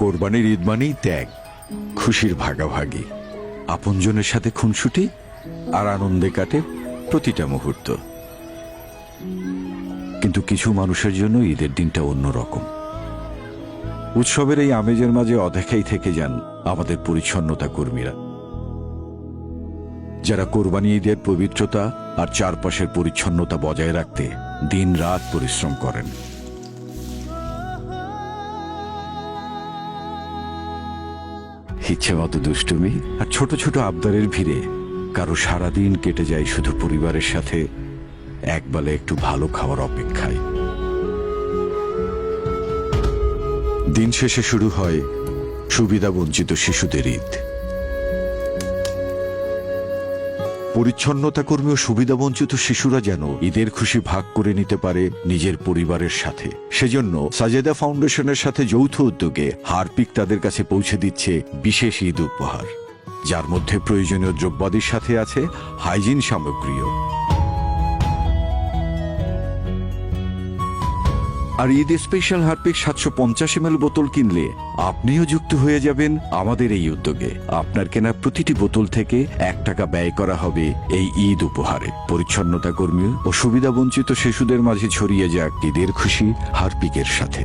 কোরবানির ঈদ মানেই ত্যাগ, খুশির ভাগাভাগি, আপনজনের সাথে খুনসুটি আর আনন্দে কাটে প্রতিটা মুহূর্ত। কিন্তু কিছু মানুষের জন্য ঈদের দিনটা অন্যরকম। উৎসবের এই আমেজের মাঝে অদেখাই থেকে যান আমাদের পরিচ্ছন্নতা কর্মীরা, যারা কোরবানি ঈদের পবিত্রতা আর চারপাশের পরিচ্ছন্নতা বজায় রাখতে দিন রাত পরিশ্রম করেন। ইচ্ছে মতো দুষ্টুমি আর ছোট ছোট আবদারের ভিড়ে কারো সারাদিন কেটে যায় শুধু পরিবারের সাথে একবেলা একটু ভালো খাওয়ার অপেক্ষায়। দিন শেষে শুরু হয় সুবিধাবঞ্চিত শিশুদের ঈদ। পরিচ্ছন্নতা কর্মী ও সুবিধাবঞ্চিত শিশুরা যেন ঈদের খুশি ভাগ করে নিতে পারে নিজের পরিবারের সাথে, সেজন্য সাজেদা ফাউন্ডেশনের সাথে যৌথ উদ্যোগে হারপিক তাদের কাছে পৌঁছে দিচ্ছে বিশেষ ঈদ উপহার, যার মধ্যে প্রয়োজনীয় দ্রব্যাদির সাথে আছে হাইজিন সামগ্রীও। আর ঈদ স্পেশাল হারপিক 750 ml বোতল কিনলে আপনিও যুক্ত হয়ে যাবেন আমাদের এই উদ্যোগে। আপনার কেনা প্রতিটি বোতল থেকে 1 টাকা ব্যয় করা হবে এই ঈদ উপহারে। পরিচ্ছন্নতা কর্মী ও সুবিধাবঞ্চিত শিশুদের মাঝে ছড়িয়ে যাক ঈদের খুশি হারপিকের সাথে।